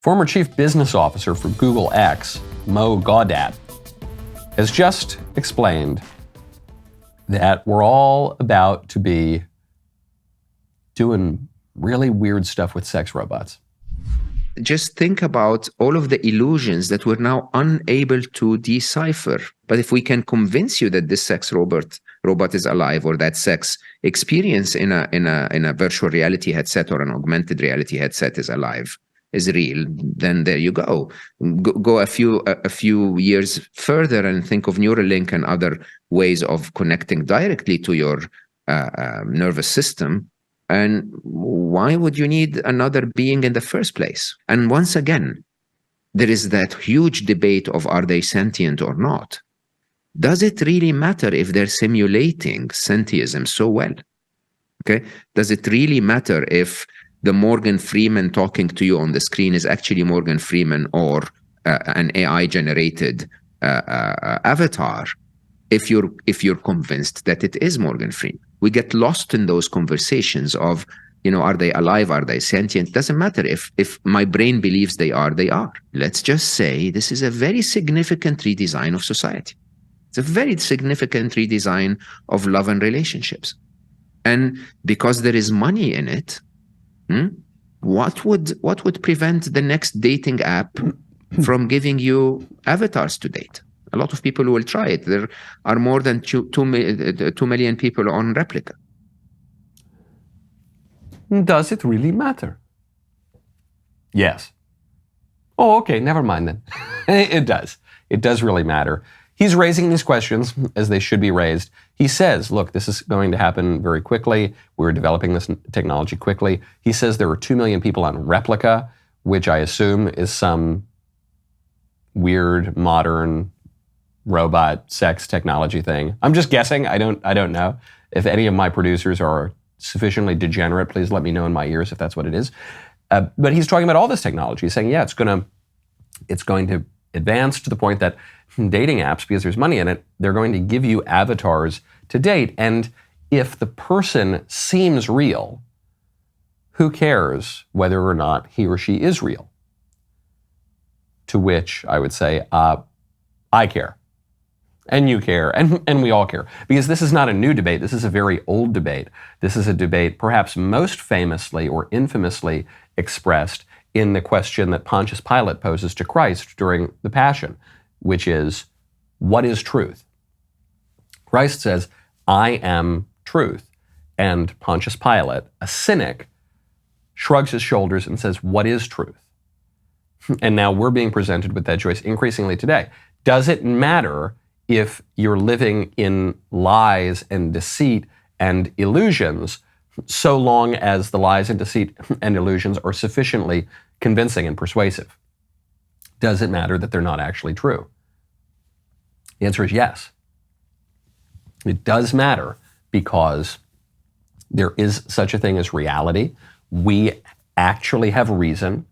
Former Chief Business Officer for Google X, Mo Gaudat, has just explained that we're all about to be doing really weird stuff with sex robots. Just think about all of the illusions that we're now unable to decipher. But if we can convince you that this sex robot is alive, or that sex experience in a virtual reality headset or an augmented reality headset is alive, is real, then there you go. Go a few years further and think of Neuralink and other ways of connecting directly to your nervous system. And why would you need another being in the first place? And once again, there is that huge debate of, are they sentient or not? Does it really matter if they're simulating sentientism so well? Okay. Does it really matter if the Morgan Freeman talking to you on the screen is actually Morgan Freeman or an AI-generated avatar? If you're convinced that it is Morgan Freeman, we get lost in those conversations of, are they alive? Are they sentient? Doesn't matter if my brain believes they are. Let's just say this is a very significant redesign of society. It's a very significant redesign of love and relationships. And because there is money in it, what would prevent the next dating app from giving you avatars to date? A lot of people will try it. There are more than 2 million people on Replika. Does it really matter? Yes. Oh, okay, never mind then. It does. It does really matter. He's raising these questions as they should be raised. He says, look, this is going to happen very quickly. We're developing this technology quickly. He says there are 2 million people on Replika, which I assume is some weird, modern robot sex technology thing. I'm just guessing. I don't know. If any of my producers are sufficiently degenerate, please let me know in my ears if that's what it is. But he's talking about all this technology. He's saying, yeah, it's going to advance to the point that dating apps, because there's money in it, they're going to give you avatars to date. And if the person seems real, who cares whether or not he or she is real? To which I would say, I care. And you care, and we all care. Because this is not a new debate, this is a very old debate. This is a debate perhaps most famously or infamously expressed in the question that Pontius Pilate poses to Christ during the Passion, which is, what is truth? Christ says, I am truth. And Pontius Pilate, a cynic, shrugs his shoulders and says, what is truth? And now we're being presented with that choice increasingly today. Does it matter if you're living in lies and deceit and illusions, so long as the lies and deceit and illusions are sufficiently convincing and persuasive? Does it matter that they're not actually true? The answer is yes. It does matter because there is such a thing as reality. We actually have reason.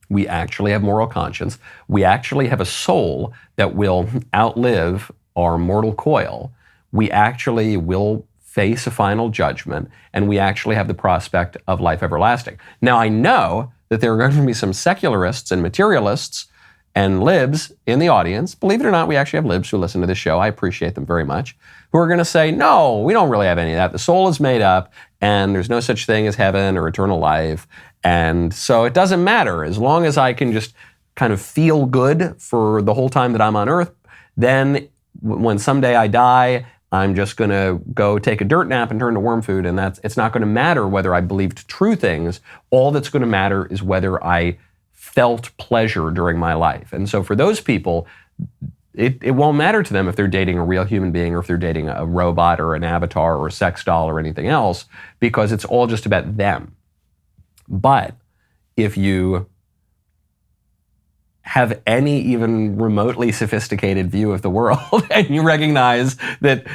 We actually have moral conscience. We actually have a soul that will outlive our mortal coil. We actually will face a final judgment, and we actually have the prospect of life everlasting. Now, I know that there are going to be some secularists and materialists and libs in the audience. Believe it or not, we actually have libs who listen to this show. I appreciate them very much. Who are going to say, no, we don't really have any of that. The soul is made up, and there's no such thing as heaven or eternal life. And so it doesn't matter. As long as I can just kind of feel good for the whole time that I'm on earth, then when someday I die, I'm just going to go take a dirt nap and turn to worm food, and it's not going to matter whether I believed true things. All that's going to matter is whether I felt pleasure during my life. And so for those people, it won't matter to them if they're dating a real human being or if they're dating a robot or an avatar or a sex doll or anything else, because it's all just about them. But if you have any even remotely sophisticated view of the world and you recognize that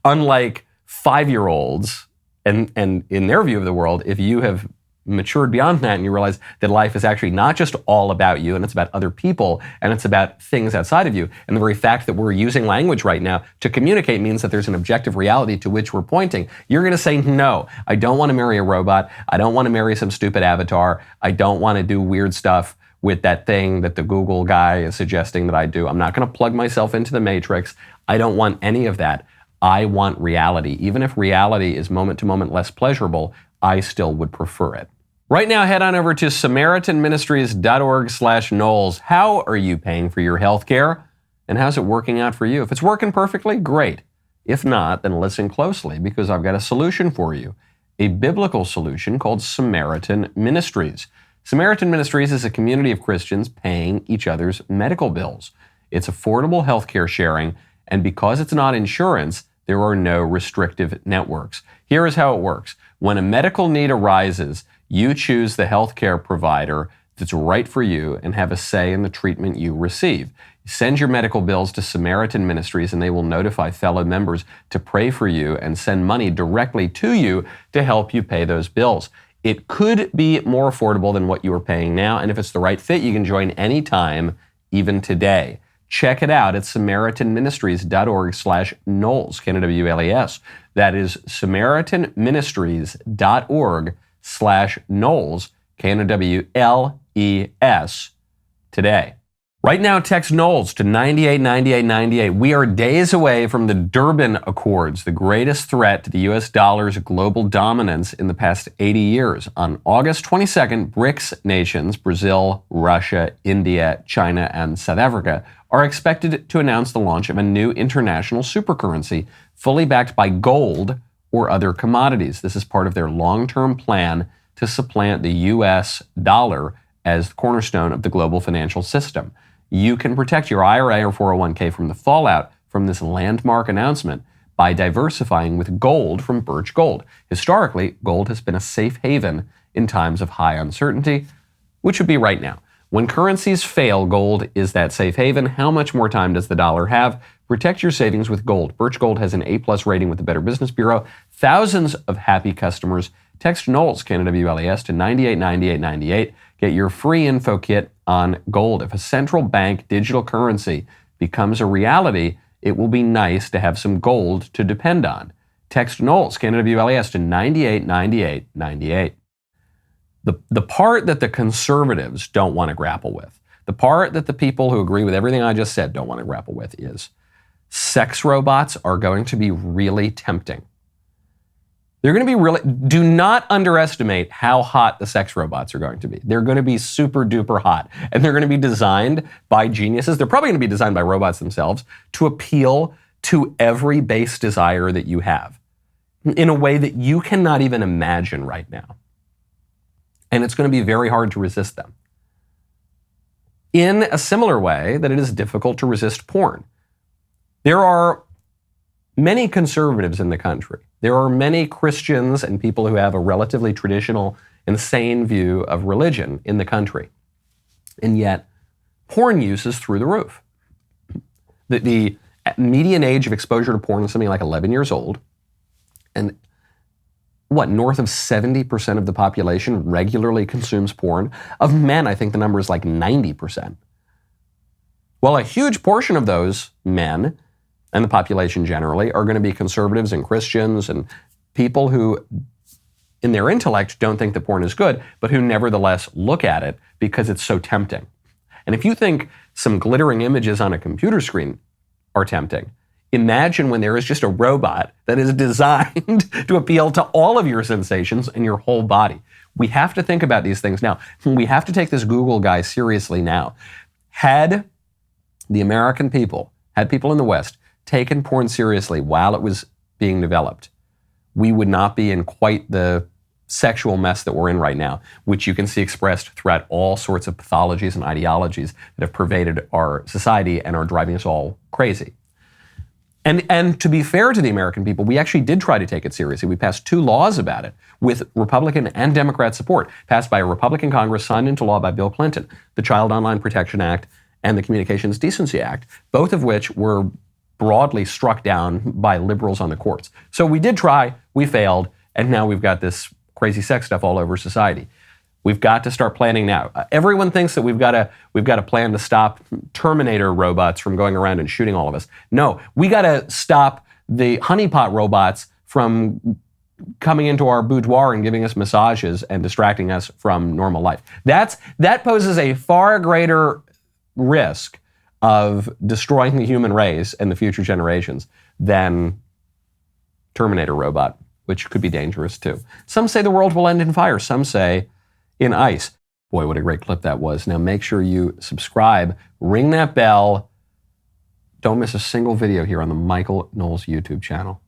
unlike 5-year-olds and in their view of the world, if you have matured beyond that and you realize that life is actually not just all about you and it's about other people and it's about things outside of you. And the very fact that we're using language right now to communicate means that there's an objective reality to which we're pointing. You're going to say, no, I don't want to marry a robot. I don't want to marry some stupid avatar. I don't want to do weird stuff with that thing that the Google guy is suggesting that I do. I'm not going to plug myself into the matrix. I don't want any of that. I want reality. Even if reality is moment to moment less pleasurable, I still would prefer it. Right now, head on over to SamaritanMinistries.org/Knowles. How are you paying for your health care? And how's it working out for you? If it's working perfectly, great. If not, then listen closely because I've got a solution for you. A biblical solution called Samaritan Ministries. Samaritan Ministries is a community of Christians paying each other's medical bills. It's affordable healthcare sharing, and because it's not insurance, there are no restrictive networks. Here is how it works. When a medical need arises, you choose the healthcare provider that's right for you and have a say in the treatment you receive. Send your medical bills to Samaritan Ministries and they will notify fellow members to pray for you and send money directly to you to help you pay those bills. It could be more affordable than what you are paying now, and if it's the right fit, you can join anytime, even today. Check it out at SamaritanMinistries.org/Knowles, Knowles. That is SamaritanMinistries.org/Knowles, Knowles, today. Right now, text Knowles to 989898. We are days away from the Durban Accords, the greatest threat to the U.S. dollar's global dominance in the past 80 years. On August 22nd, BRICS nations, Brazil, Russia, India, China, and South Africa, are expected to announce the launch of a new international supercurrency fully backed by gold or other commodities. This is part of their long-term plan to supplant the U.S. dollar as the cornerstone of the global financial system. You can protect your IRA or 401k from the fallout from this landmark announcement by diversifying with gold from Birch Gold. Historically, gold has been a safe haven in times of high uncertainty, which would be right now. When currencies fail, gold is that safe haven. How much more time does the dollar have? Protect your savings with gold. Birch Gold has an A+ rating with the Better Business Bureau. Thousands of happy customers. Text Knowles, Knowles, to 989898. Get your free info kit on gold. If a central bank digital currency becomes a reality, it will be nice to have some gold to depend on. Text Knowles, Knowles, to 989898. The part that the conservatives don't want to grapple with, the part that the people who agree with everything I just said don't want to grapple with is sex robots are going to be really tempting. They're going to be really, do not underestimate how hot the sex robots are going to be. They're going to be super duper hot. And they're going to be designed by geniuses. They're probably going to be designed by robots themselves to appeal to every base desire that you have in a way that you cannot even imagine right now. And it's going to be very hard to resist them. In a similar way that it is difficult to resist porn. There are many conservatives in the country. There are many Christians and people who have a relatively traditional and sane view of religion in the country. And yet, porn use is through the roof. The median age of exposure to porn is something like 11 years old. And north of 70% of the population regularly consumes porn. Of men, I think the number is like 90%. Well, a huge portion of those men and the population generally are going to be conservatives and Christians and people who, in their intellect, don't think that porn is good, but who nevertheless look at it because it's so tempting. And if you think some glittering images on a computer screen are tempting, imagine when there is just a robot that is designed to appeal to all of your sensations and your whole body. We have to think about these things now. We have to take this Google guy seriously now. Had the American people, had people in the West, taken porn seriously while it was being developed, we would not be in quite the sexual mess that we're in right now, which you can see expressed throughout all sorts of pathologies and ideologies that have pervaded our society and are driving us all crazy. And to be fair to the American people, we actually did try to take it seriously. We passed 2 laws about it with Republican and Democrat support, passed by a Republican Congress, signed into law by Bill Clinton, the Child Online Protection Act and the Communications Decency Act, both of which were broadly struck down by liberals on the courts. So we did try, we failed, and now we've got this crazy sex stuff all over society. We've got to start planning now. Everyone thinks that we've got to plan to stop Terminator robots from going around and shooting all of us. No, we got to stop the honeypot robots from coming into our boudoir and giving us massages and distracting us from normal life. That poses a far greater risk of destroying the human race and the future generations than Terminator robot, which could be dangerous too. Some say the world will end in fire. Some say in ice. Boy, what a great clip that was. Now make sure you subscribe, ring that bell. Don't miss a single video here on the Michael Knowles YouTube channel.